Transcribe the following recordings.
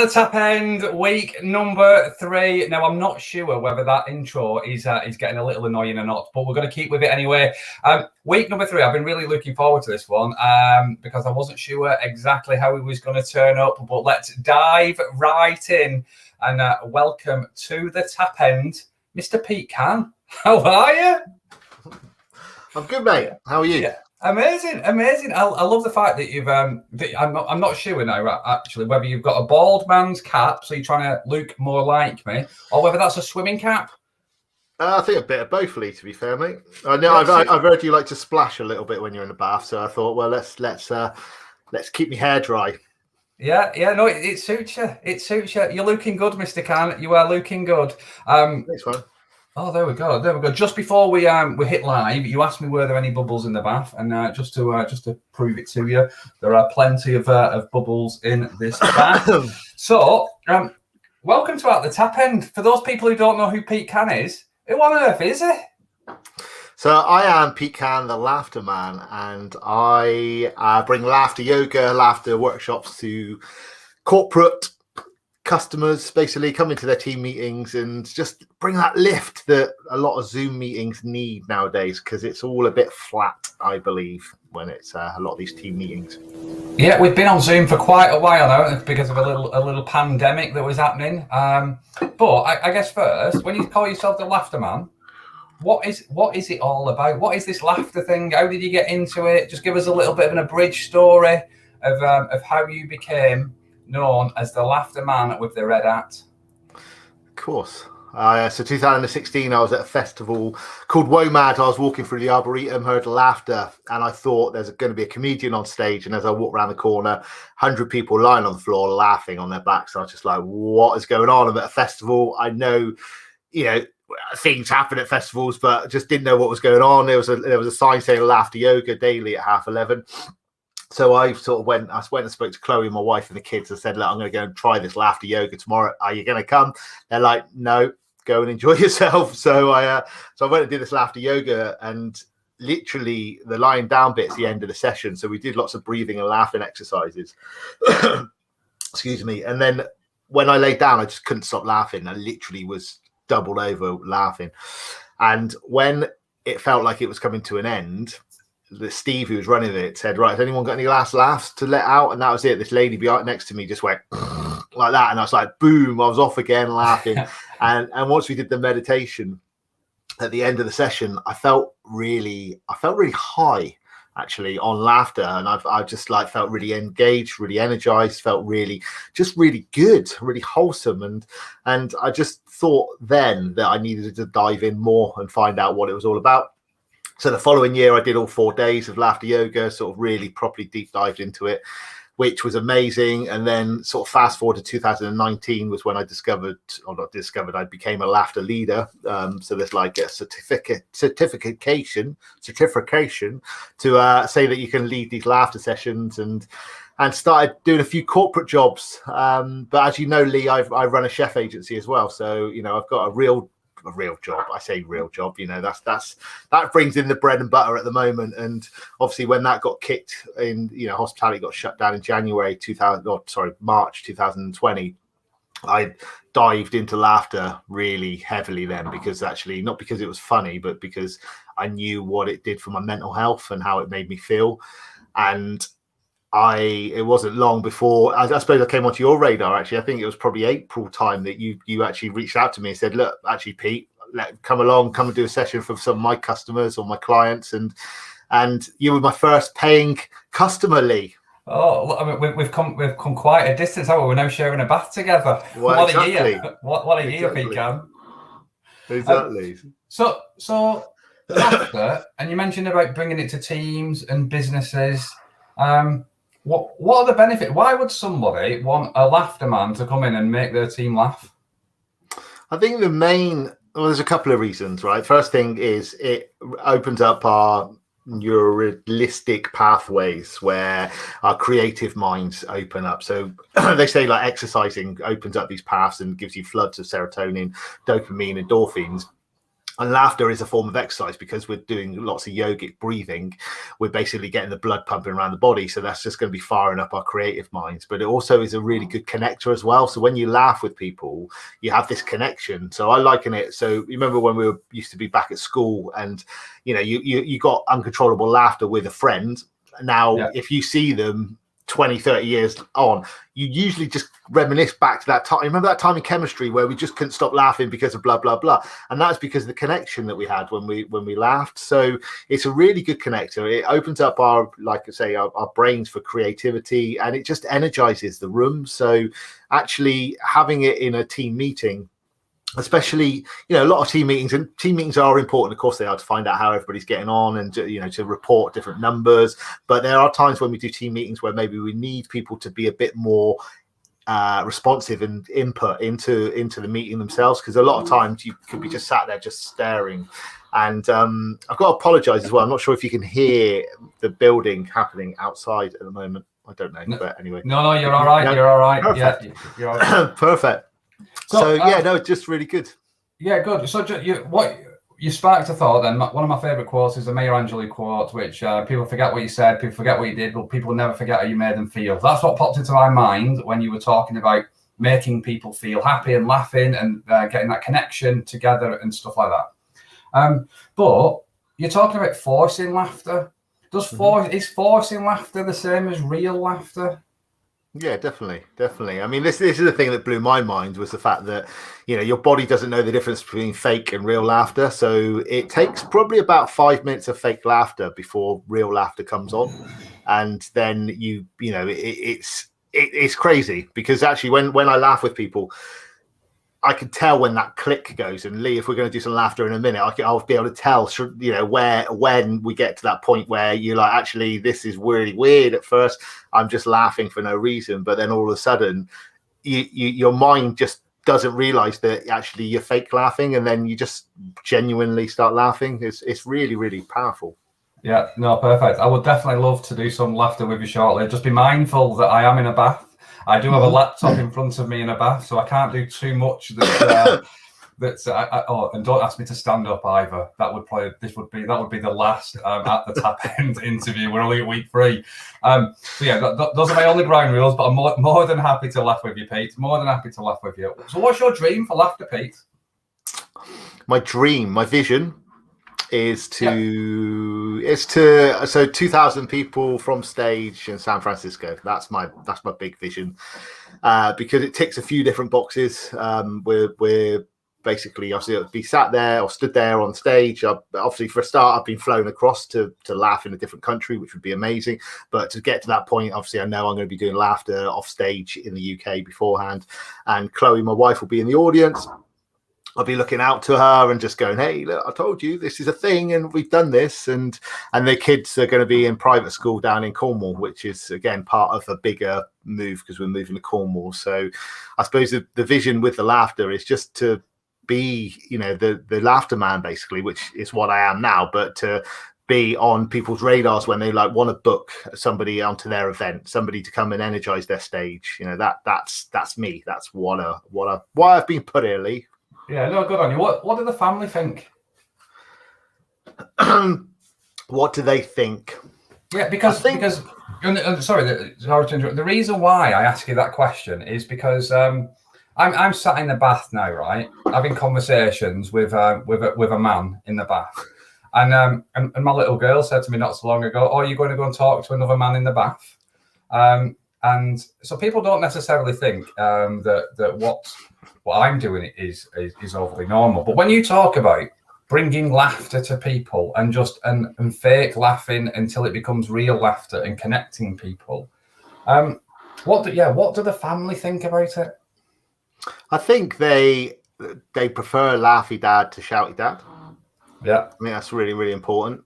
the Tap End, week number 3. Now, I'm not sure whether that intro is getting a little annoying or not, but we're going to keep with it anyway. Week number 3, I've been really looking forward to this one because I wasn't sure exactly how he was going to turn up, but let's dive right in and welcome to the Tap End, Mr. Pete Cann. How are you? I'm good, mate. How are you? Yeah. Amazing. I love the fact that you've. I'm not sure now actually whether you've got a bald man's cap, so you're trying to look more like me, or whether that's a swimming cap. I think a bit of both, Lee. To be fair, mate. I know I've heard you like to splash a little bit when you're in the bath, so I thought, well, let's keep my hair dry. Yeah. No, it suits you. It suits you. You're looking good, Mr. Cann. You are looking good. Thanks, man. Oh, there we go. Just before we hit live, you asked me were there any bubbles in the bath, and just to prove it to you, there are plenty of bubbles in this bath. So, welcome to At the Tap End. For those people who don't know who Pete Cann is, who on earth is he? So I am Pete Cann, the Laughter Man, and I bring laughter yoga, laughter workshops to corporate customers, basically come into their team meetings and just bring that lift that a lot of Zoom meetings need nowadays, because it's all a bit flat, I believe, when it's a lot of these team meetings. Yeah, we've been on Zoom for quite a while now because of a little pandemic that was happening. But I guess first, when you call yourself the Laughter Man, what is it all about? What is this laughter thing? How did you get into it? Just give us a little bit of an abridged story of how you became known as the Laughter Man with the red hat. Of course. So 2016, I was at a festival called WOMAD. I was walking through the Arboretum, heard laughter, and I thought there's going to be a comedian on stage. And as I walked around the corner, 100 people lying on the floor laughing on their backs. So I was just like, what is going on? I'm at a festival. I know, things happen at festivals, but just didn't know what was going on. There was a sign saying laughter yoga daily at 11:30. So I sort of went and spoke to Chloe, my wife, and the kids, and said, look, I'm going to go and try this laughter yoga tomorrow. Are you going to come? They're like, no, go and enjoy yourself. So I went and did this laughter yoga, and literally the lying down bit's the end of the session. So we did lots of breathing and laughing exercises. Excuse me. And then when I laid down, I just couldn't stop laughing. I literally was doubled over laughing. And when it felt like it was coming to an end, Steve, who was running it, said, right, has anyone got any last laughs to let out? And that was it. This lady behind next to me just went like that, and I was like, boom, I was off again laughing. and once we did the meditation at the end of the session, I felt really high actually on laughter, and I just like felt really engaged, really energized, felt really good, really wholesome, and I just thought then that I needed to dive in more and find out what it was all about. So the following year, I did all 4 days of laughter yoga, sort of really properly deep dived into it, which was amazing. And then sort of fast forward to 2019 was when I I became a laughter leader. So there's like a certification to say that you can lead these laughter sessions, and started doing a few corporate jobs. But as you know, Lee, I run a chef agency as well. So, I've got a real job. I say real job, that brings in the bread and butter at the moment. And obviously when that got kicked in, hospitality got shut down in March 2020, I dived into laughter really heavily then, because actually not because it was funny, but because I knew what it did for my mental health and how it made me feel. And it wasn't long before I suppose I came onto your radar. Actually, I think it was probably April time that you actually reached out to me and said, look, actually, Pete, come and do a session for some of my customers or my clients, and you were my first paying customer, Lee. Oh, I mean, we've come quite a distance, haven't we? We're now sharing a bath together. Well, what exactly. a year! What a year, Pete Cann. Exactly. So laughter, and you mentioned about bringing it to teams and businesses. What are the benefits? Why would somebody want a laughter man to come in and make their team laugh? I think there's a couple of reasons, right? First thing is it opens up our neuralistic pathways where our creative minds open up. So they say like exercising opens up these paths and gives you floods of serotonin, dopamine, endorphins. And laughter is a form of exercise because we're doing lots of yogic breathing. We're basically getting the blood pumping around the body. So that's just going to be firing up our creative minds. But it also is a really good connector as well. So when you laugh with people, you have this connection. So I liken it. So you remember when we used to be back at school and, you got uncontrollable laughter with a friend. Now, if you see them 20, 30 years on, you usually just reminisce back to that time. Remember that time in chemistry where we just couldn't stop laughing because of blah, blah, blah. And that's because of the connection that we had when we laughed. So it's a really good connector. It opens up our brains for creativity, and it just energizes the room. So actually having it in a team meeting, especially, a lot of team meetings are important. Of course they are, to find out how everybody's getting on and to report different numbers. But there are times when we do team meetings where maybe we need people to be a bit more responsive and input into the meeting themselves, because a lot of times you could be just sat there just staring. And I've got to apologize as well. I'm not sure if you can hear the building happening outside at the moment. I don't know, but anyway. No, you're all right. You're all right. Perfect. Yeah, you're all right. Perfect. So just really good. Yeah, good. So you sparked a thought then. One of my favorite quotes is the Maya Angelou quote, which people forget what you said, people forget what you did, but people never forget how you made them feel. That's what popped into my mind when you were talking about making people feel happy and laughing and getting that connection together and stuff like that. But you're talking about forcing laughter. Is forcing laughter the same as real laughter? Yeah, definitely. I mean, this is the thing that blew my mind, was the fact that, your body doesn't know the difference between fake and real laughter. So it takes probably about 5 minutes of fake laughter before real laughter comes on. And then it's crazy, because actually when I laugh with people, I can tell when that click goes. And Lee, if we're going to do some laughter in a minute, I'll be able to tell, when we get to that point where you're like, actually, this is really weird. At first, I'm just laughing for no reason, but then all of a sudden, your mind just doesn't realize that actually you're fake laughing, and then you just genuinely start laughing. It's really, really powerful. Yeah, no, perfect. I would definitely love to do some laughter with you shortly. Just be mindful that I am in a bath. I do have a laptop in front of me in a bath, so I can't do too much. And don't ask me to stand up either. That would be the last at the tap end interview. We're only at week 3. Those are my only ground rules. But I'm more than happy to laugh with you, Pete. More than happy to laugh with you. So, what's your dream for laughter, Pete? My dream, my vision, is to 2,000 people from stage in San Francisco. That's my big vision, because it ticks a few different boxes. We're basically, obviously, be sat there or stood there on stage. Obviously, for a start, I've been flown across to laugh in a different country, which would be amazing. But to get to that point, obviously, I know I'm going to be doing laughter off stage in the UK beforehand, and Chloe, my wife, will be in the audience. I'll be looking out to her and just going, hey, look, I told you this is a thing and we've done this. And the kids are going to be in private school down in Cornwall, which is, again, part of a bigger move because we're moving to Cornwall. So I suppose the vision with the laughter is just to be, the laughter man, basically, which is what I am now, but to be on people's radars when they want to book somebody onto their event, somebody to come and energize their stage. That's me. That's why I've been put here, Lee. Yeah, no, good on you. What do the family think? What do they think? Yeah, because sorry to interrupt. The reason why I ask you that question is because I'm sat in the bath now, right, having conversations with a man in the bath, and my little girl said to me not so long ago, "Oh, you're going to go and talk to another man in the bath," and so people don't necessarily think that what I'm doing is overly normal. But when you talk about bringing laughter to people and just and fake laughing until it becomes real laughter and connecting people, what do the family think about it? I think they prefer laughy dad to shouty dad. Yeah, I mean, that's really, really important.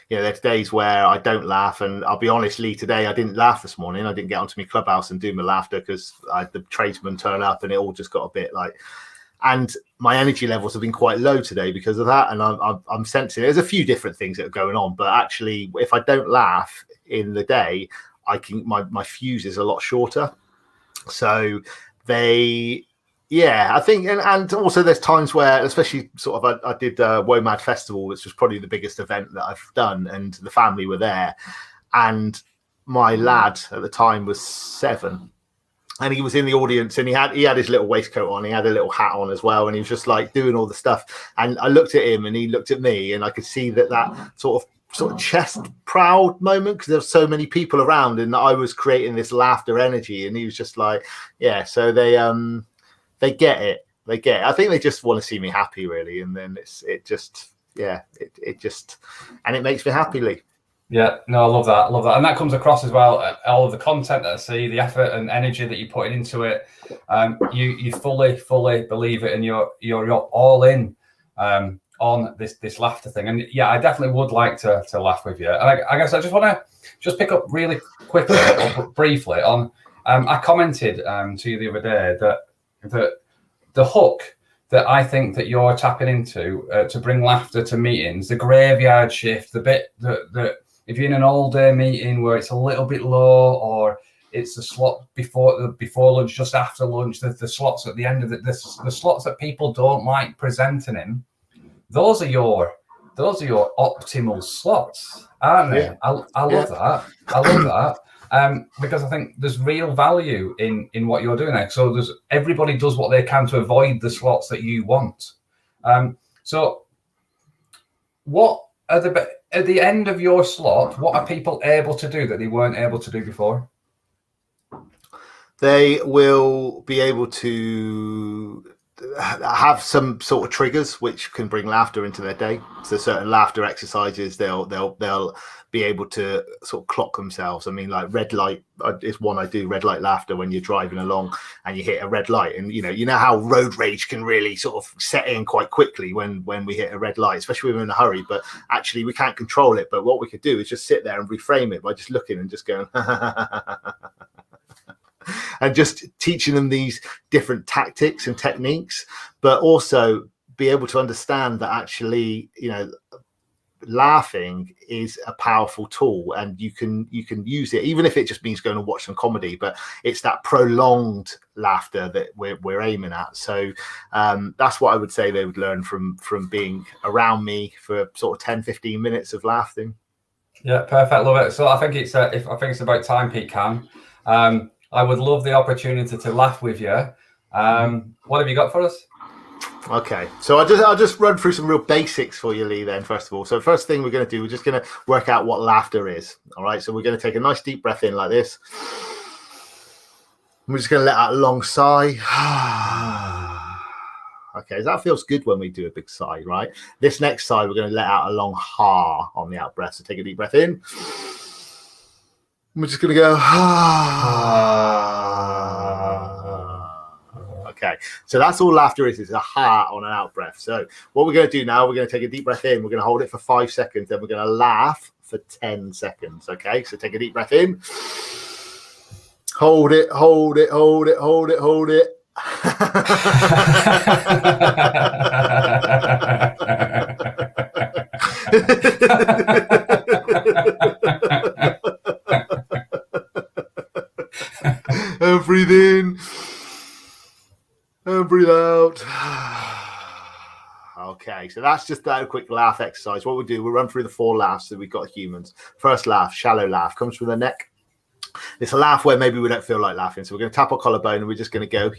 There's days where I don't laugh, and I'll be honest, Lee, today I didn't laugh this morning. I didn't get onto my clubhouse and do my laughter because the tradesmen turn up and it all just got a bit and my energy levels have been quite low today because of that. And I'm sensing there's a few different things that are going on, but actually, if I don't laugh in the day, my fuse is a lot shorter. So Yeah, I think, and also there's times where, especially sort of, I did WOMAD Festival, which was probably the biggest event that I've done, and the family were there, and my lad at the time was 7, and he was in the audience, and he had his little waistcoat on, he had a little hat on as well, and he was just like doing all the stuff, and I looked at him, and he looked at me, and I could see that sort of chest proud moment, because there's so many people around, and I was creating this laughter energy, and he was just like, yeah. So they get it. They get it. I think they just want to see me happy, really, and then it just makes me happy, Lee. Yeah, no, I love that, and that comes across as well. All of the content that I see, the effort and energy that you're putting into it, you fully believe it, and you're all in on this laughter thing. And yeah, I definitely would like to laugh with you. And I guess I just want to pick up really quickly or briefly on. I commented to you the other day that the hook that I think that you're tapping into to bring laughter to meetings, the graveyard shift, the bit that if you're in an all-day meeting where it's a little bit low, or it's the slot before lunch, just after lunch, the slots at the end of the slots that people don't like presenting in, those are your optimal slots, aren't they? Yeah. I love that. I love that. Because I think there's real value in what you're doing there. So everybody does what they can to avoid the slots that you want. So what are at the end of your slot, what are people able to do that they weren't able to do before? They will be able to have some sort of triggers which can bring laughter into their day. So certain laughter exercises, they'll be able to sort of clock themselves. I mean, like red light is one I do, red light laughter, when you're driving along and you hit a red light, and you know how road rage can really sort of set in quite quickly when we hit a red light, especially when we're in a hurry, but actually we can't control it. But what we could do is just sit there and reframe it by just looking and just going and just teaching them these different tactics and techniques, but also be able to understand that actually, laughing is a powerful tool, and you can use it, even if it just means going to watch some comedy, but it's that prolonged laughter that we're aiming at. So that's what I would say they would learn from being around me for sort of 10-15 minutes of laughing. Yeah, perfect. Love it. So I think it's about time, Pete Cann. I would love the opportunity to laugh with you. What have you got for us? Okay, so I'll just run through some real basics for you, Lee, then, first of all. So first thing we're going to do, we're just going to work out what laughter is. All right, so we're going to take a nice deep breath in like this. We're just going to let out a long sigh. Okay, that feels good when we do a big sigh, right? This next sigh, we're going to let out a long ha on the out breath. So take a deep breath in. We're just going to go Okay, so that's all laughter is a ha on an out breath. So what we're going to do now, we're going to take a deep breath in. We're going to hold it for 5 seconds. Then we're going to laugh for 10 seconds. Okay, so take a deep breath in. Hold it, hold it, hold it, hold it, hold it. And breathe in and breathe out. Okay, so that's just that quick laugh exercise. What we'll do, we'll run through the 4 laughs that we've got humans. First laugh, shallow laugh, comes from the neck. It's a laugh where maybe we don't feel like laughing, so we're going to tap our collarbone and we're just going to go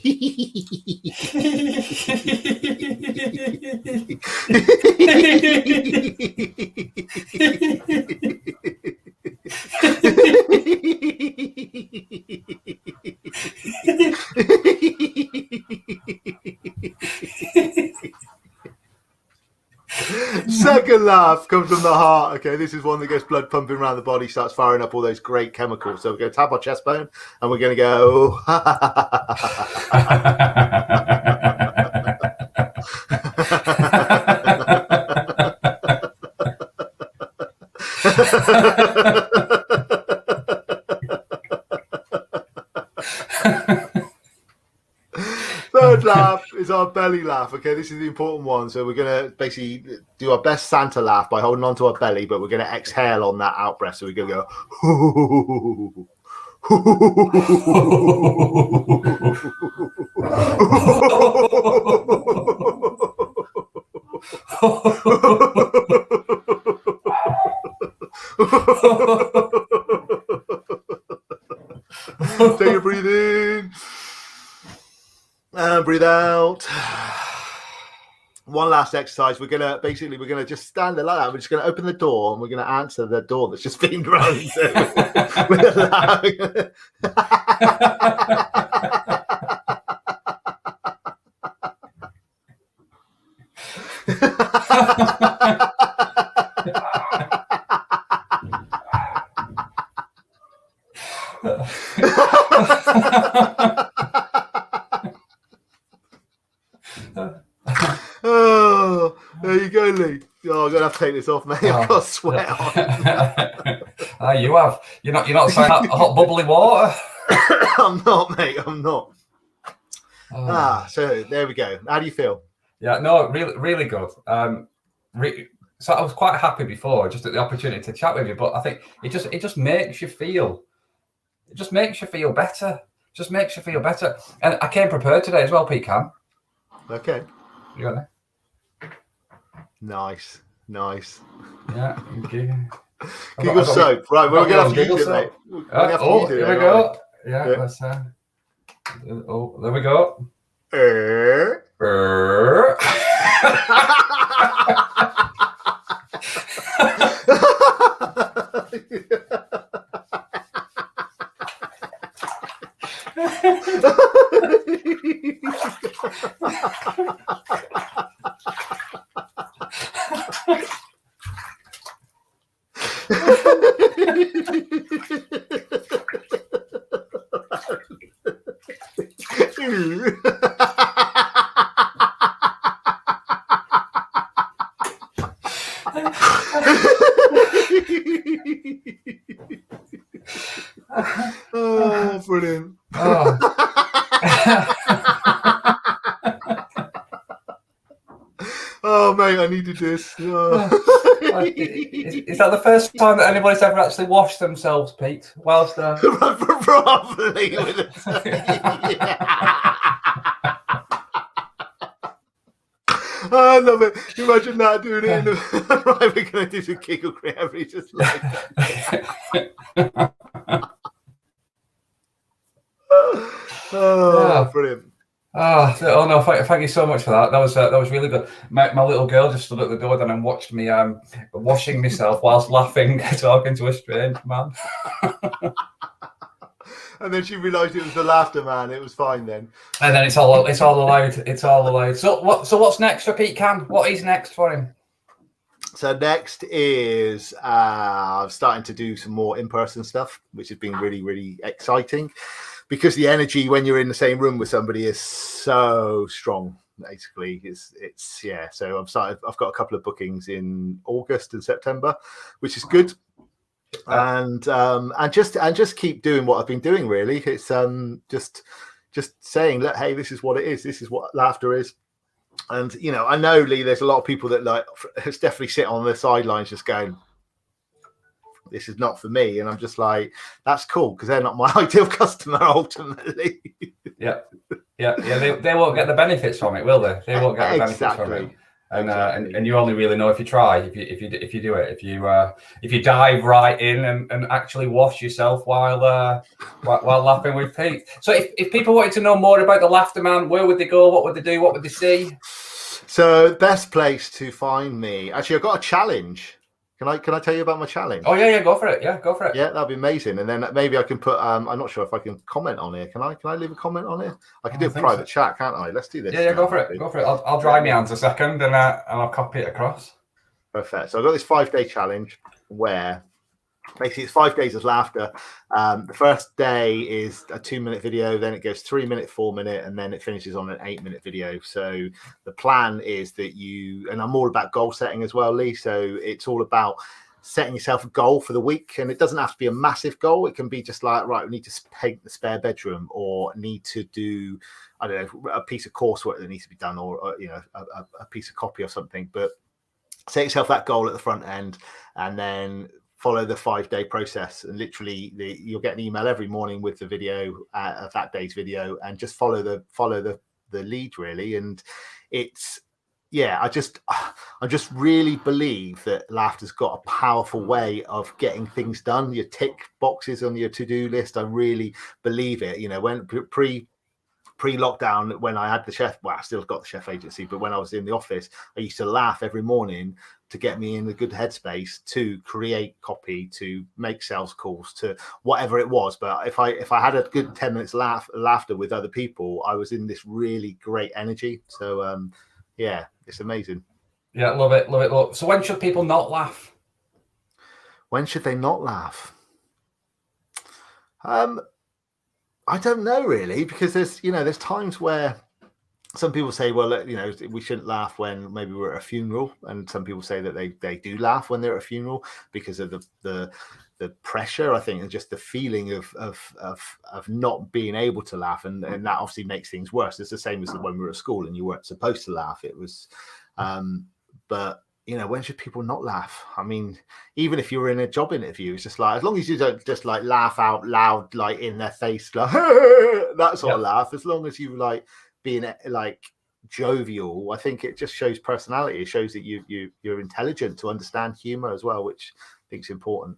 Second laugh comes from the heart. Okay, this is one that gets blood pumping around the body, starts firing up all those great chemicals. So we're going to tap our chest bone and we're going to go Third laugh is our belly laugh. Okay, this is the important one. So we're going to basically do our best Santa laugh by holding onto our belly, but we're going to exhale on that out breath. So we're going to go Take a breathe in and breathe out. One last exercise. We're gonna just stand there like that. We're just gonna open the door and we're gonna answer the door that's just been run. Oh, there you go, Lee. Oh, I'm gonna have to take this off, mate. I've got sweat on. You have. You're not saying hot bubbly water. I'm not, mate. I'm not. So there we go. How do you feel? Yeah, no, really, really good. So I was quite happy before, just at the opportunity to chat with you. But I think it just makes you feel. It just makes you feel better. Just makes you feel better. And I came prepared today as well, Pete Cann. Okay. You got that? Nice. Yeah. Okay. Giggle soap. Right, we're going to have to use it, mate. Here we go. Yeah, let's... oh, there we go. Oh, brilliant. Oh, mate, I needed this. Is that the first time that anybody's ever actually washed themselves, Pete? Whilst probably with it. I love it. Imagine that doing it. Right, we're going to do some giggle gravity just like that. Brilliant. Oh no! Thank you so much for that. That was really good. My little girl just stood at the door then and watched me washing myself whilst laughing, talking to a strange man. And then she realised it was the laughter man. It was fine then. And then it's all allowed. It's all allowed. So what's next for Pete Cann? What is next for him? So next is I'm starting to do some more in-person stuff, which has been really, really exciting. Because the energy when you're in the same room with somebody is so strong. Basically, it's yeah. So I've got a couple of bookings in August and September, which is good. And just keep doing what I've been doing. Really, it's just saying, look, hey, this is what it is. This is what laughter is. And I know, Lee, there's a lot of people that definitely sit on the sidelines just going, this is not for me. And I'm just like, that's cool, because they're not my ideal customer ultimately. Yeah. They won't get the benefits from it, will they? They won't get the benefits from it. And you only really know if you try, if you do it, if you dive right in and actually wash yourself while laughing with Pete. So if people wanted to know more about the Laughter Man, where would they go? What would they do? What would they see? So best place to find me. Actually, I've got a challenge. Can I tell you about my challenge? Oh yeah, go for it. Yeah, go for it. Yeah, that'd be amazing. And then maybe I can put. I'm not sure if I can comment on here. Can I leave a comment on here? I can do a private chat, can't I? Let's do this. Yeah, go for it. Go for it. I'll dry my hands a second and I'll copy it across. Perfect. So I've got this 5-day challenge where basically it's 5 days of laughter. The first day is a 2-minute video, then it goes 3-minute, 4-minute, and then it finishes on an 8-minute video. So the plan is that and I'm all about goal setting as well, Lee. So it's all about setting yourself a goal for the week, and it doesn't have to be a massive goal. It can be just like, right, we need to paint the spare bedroom, or need to do, I don't know, a piece of coursework that needs to be done, or a piece of copy or something. But set yourself that goal at the front end, and then follow the 5-day process, and literally you'll get an email every morning with the video of that day's video, and just follow the lead really. And it's, yeah, I just really believe that laughter's got a powerful way of getting things done. Your tick boxes on your to-do list, I really believe it. You know, when pre-lockdown, when I had the chef, well, I still got the chef agency, but when I was in the office, I used to laugh every morning to get me in a good headspace to create copy, to make sales calls, to whatever it was. But if I had a good 10 minutes laughter with other people, I was in this really great energy. So yeah, it's amazing. Yeah, love it, love it. Look, so when should people not laugh? When should they not laugh? I don't know really, because there's times where some people say, well, we shouldn't laugh when maybe we're at a funeral, and some people say that they do laugh when they're at a funeral because of the pressure, I think, and just the feeling of not being able to laugh, and that obviously makes things worse. It's the same as when we were at school and you weren't supposed to laugh. It was, but when should people not laugh? I mean, even if you were in a job interview, it's just like, as long as you don't just like laugh out loud, like in their face, like that sort of laugh, as long as you like being like jovial, I think it just shows personality. It shows that you're intelligent to understand humor as well, which I think is important.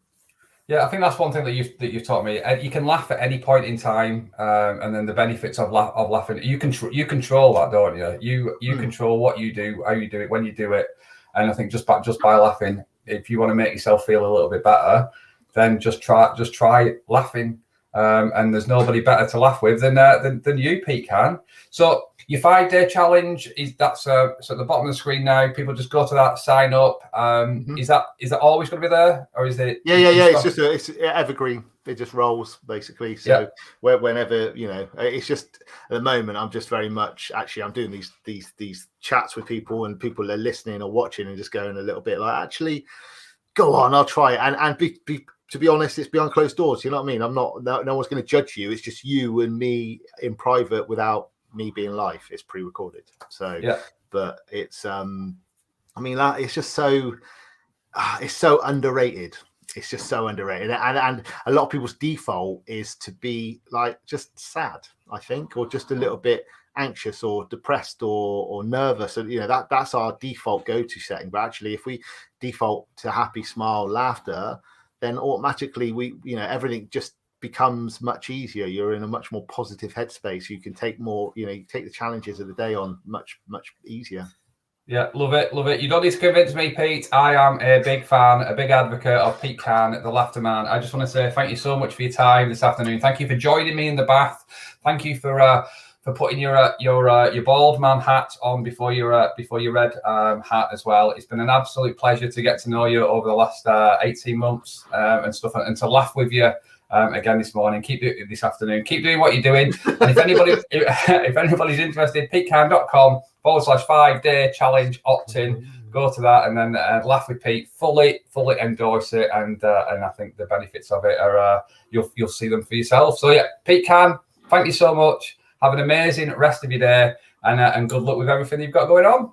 Yeah, I think that's one thing that you've taught me. You can laugh at any point in time, and then the benefits of laughing. You control that, don't you? You control what you do, how you do it, when you do it. And I think just by laughing, if you want to make yourself feel a little bit better, then just try laughing. And there's nobody better to laugh with than you, Pete Cann. So your 5-day challenge that's at the bottom of the screen now. People just go to that, sign up. Is that always going to be there, or is it? Yeah. It's evergreen. It just rolls basically. So whenever it's just at the moment, I'm just very much I'm doing these chats with people, and people are listening or watching and just going a little bit like, actually, go on, I'll try it, and be. To be honest, it's behind closed doors. You know what I mean? I'm not. No one's going to judge you. It's just you and me in private, without me being live. It's pre-recorded. So, but it's. I mean, it's just so. It's so underrated. It's just so underrated, and a lot of people's default is to be like just sad, I think, or just a little bit anxious or depressed or nervous. And that's our default go-to setting. But actually, if we default to happy, smile, laughter, then automatically everything just becomes much easier. You're in a much more positive headspace. You can take more, you take the challenges of the day on much, much easier. Yeah, love it, love it. You don't need to convince me, Pete. I am a big fan, a big advocate of Pete Cann, the Laughter Man. I just want to say thank you so much for your time this afternoon. Thank you for joining me in the bath. Thank you for putting your bald man hat on before your red hat as well. It's been an absolute pleasure to get to know you over the last 18 months and stuff, and to laugh with you again this morning. Keep doing it this afternoon. Keep doing what you're doing. And if anybody's interested, petecann.com/5-day challenge opt-in. Go to that and then laugh with Pete. Fully endorse it, and I think the benefits of it are you'll see them for yourself. So yeah, Pete Cann, thank you so much. Have an amazing rest of your day, and good luck with everything you've got going on.